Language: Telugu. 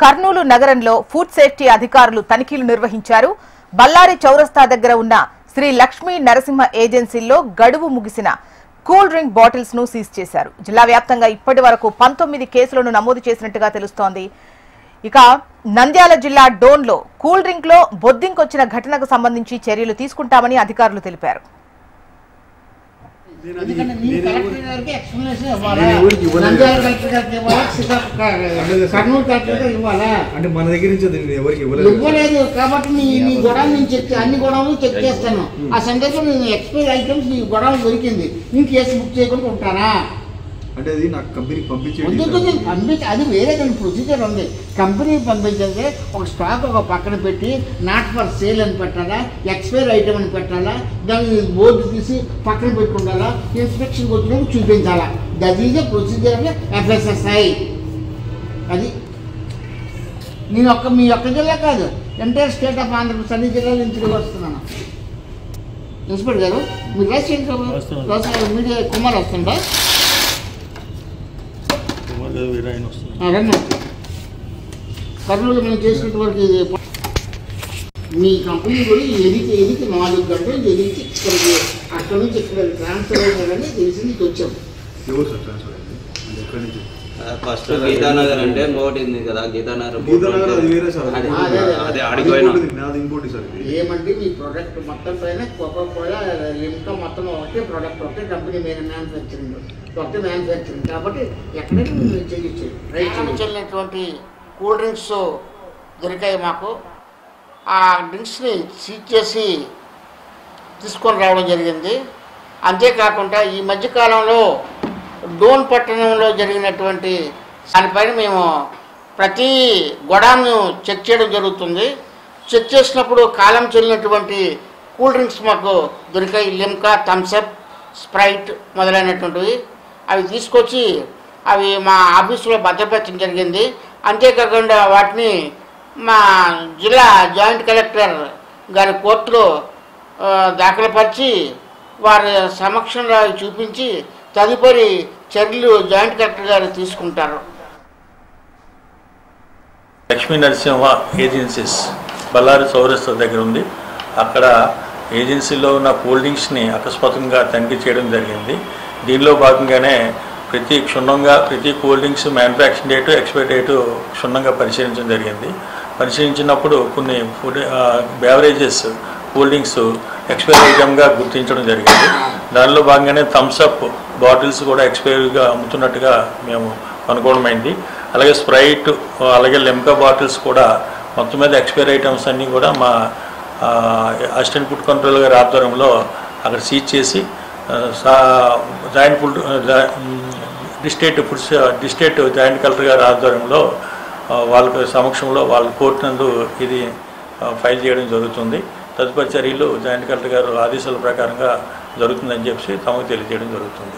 కర్నూలు నగరంలో ఫుడ్ సేఫ్టీ అధికారులు తనిఖీలు నిర్వహించారు. బళ్ళారి చౌరస్తా దగ్గర ఉన్న శ్రీ లక్ష్మీ నరసింహ ఏజెన్సీల్లో గడువు ముగిసిన కూల్ డ్రింక్ బాటిల్స్ ను సీజ్ చేశారు. జిల్లా వ్యాప్తంగా ఇప్పటి వరకు 19 కేసులను నమోదు చేసినట్టుగా తెలుస్తోంది. ఇక నంద్యాల జిల్లా డోన్లో కూల్ డ్రింక్ లో బొద్దింకొచ్చిన ఘటనకు సంబంధించి చర్యలు తీసుకుంటామని అధికారులు తెలిపారు. అంటే మన దగ్గర నుంచి ఇవ్వలేదు కాబట్టి నీ గొడవలు అన్ని గొడవలు చెక్ చేస్తాను. ఆ సందర్భంలో నేను ఎక్స్పైర్ ఐటమ్స్ నీ గొడవలు దొరికింది, నేను కేసు బుక్ చేయకుండా ఉంటానా? అంటే అది నాకు కంపెనీకి పంపించి అది వేరే దాని ప్రొసీజర్ ఉంది. కంపెనీకి పంపించేస్తే ఒక స్టాక్ ఒక పక్కన పెట్టి నాట్ ఫర్ సేల్ అని పెట్టాలా, ఎక్స్పైర్ ఐటమ్ అని పెట్టాలా, దాన్ని బోర్డు తీసి పక్కన పెట్టుకుంటారా, ఇన్స్పెక్షన్కి వచ్చినప్పుడు చూపించాలా. That is the procedure FSSAI. అది నేను మీ ఒక్క జిల్లా కాదు, ఎంటైర్ స్టేట్ ఆఫ్ ఆంధ్రప్రదేశ్ అన్ని జిల్లాల నుంచి వస్తున్నాను. ఇన్స్పెక్టర్ గారు మీరు రాసి మీడియా కుమార్ వస్తుందా? కర్నూలు మేము చేసినటువంటి మీ కంపెనీ కూడా ఎదికి 4 గంటలు ఎదికి ఇక్కడికి అక్కడ నుంచి ఇక్కడ ట్రాన్స్ఫర్ అయినారని తెలిసింది వచ్చాం. ఫస్ట్ గీతానగర్ అంటే ఇంకోటి కదా, గీతానగర్ ఏమంటే మీ ప్రోడక్ట్ మొత్తం పైన కోకోకోలా లిమ్కా మొత్తం ఒకటే ప్రోడక్ట్, ఒకటే కంపెనీ మీద మ్యానుఫ్యాక్చరింగ్, ఒకటే మ్యానుఫ్యాక్చరింగ్ కాబట్టి ఎక్కడైనా మీరు చేయొచ్చు. రైతు చెల్లినటువంటి కూల్ డ్రింక్స్ దొరికాయి మాకు. ఆ డ్రింక్స్ని సీజ్ చేసి తీసుకొని రావడం జరిగింది. అంతేకాకుండా ఈ మధ్యకాలంలో డోన్ పట్టణంలో జరిగినటువంటి దానిపైన మేము ప్రతి గొడాను చెక్ చేయడం జరుగుతుంది. చెక్ చేసినప్పుడు కాలం చెల్లినటువంటి కూల్ డ్రింక్స్ మాకు దొరికాయి. లిమ్కా, థమ్సప్, స్ప్రైట్ మొదలైనటువంటివి. అవి తీసుకొచ్చి అవి మా ఆఫీసులో భద్రపరచడం జరిగింది. అంతేకాకుండా వాటిని మా జిల్లా జాయింట్ కలెక్టర్ గారి కోర్టులో దాఖలుపరిచి వారి సమక్షంలో చూపించి తదుపరి చర్యలు జాయింట్ కలెక్టర్ గారు తీసుకుంటారు. లక్ష్మీ నరసింహ ఏజెన్సీస్ బళ్ళారి చౌరస్తా దగ్గర ఉంది. అక్కడ ఏజెన్సీలో ఉన్న కూల్ డ్రింక్స్ని అకస్మాత్తుగా తనిఖీ చేయడం జరిగింది. దీనిలో భాగంగానే ప్రతి cool drinks manufacturing date, expiry date క్షుణ్ణంగా పరిశీలించడం జరిగింది. పరిశీలించినప్పుడు కొన్ని బెవరేజెస్ కూల్ డ్రింక్స్ ఎక్స్పైరీ ఐటమ్గా గుర్తించడం జరిగింది. దానిలో భాగంగానే థమ్సప్ బాటిల్స్ కూడా ఎక్స్పైరీగా అమ్ముతున్నట్టుగా మేము కనుగొనమైంది. అలాగే స్ప్రైట్, అలాగే లిమ్కా బాటిల్స్ కూడా మొత్తం మీద ఎక్స్పైరీ ఐటమ్స్ అన్నీ కూడా మా అసిస్టెంట్ ఫుడ్ కంట్రోల్ గారి ఆధ్వర్యంలో అక్కడ సీజ్ చేసి joint food district joint collector గారి ఆధ్వర్యంలో వాళ్ళ సమక్షంలో వాళ్ళ కోర్టు నందు ఇది ఫైల్ చేయడం జరుగుతుంది. తదుపరి చర్యలు జాయింట్ కలెక్టర్ గారు ఆదేశాల ప్రకారంగా జరుగుతుందని చెప్పి తమకు తెలియజేయడం జరుగుతుంది.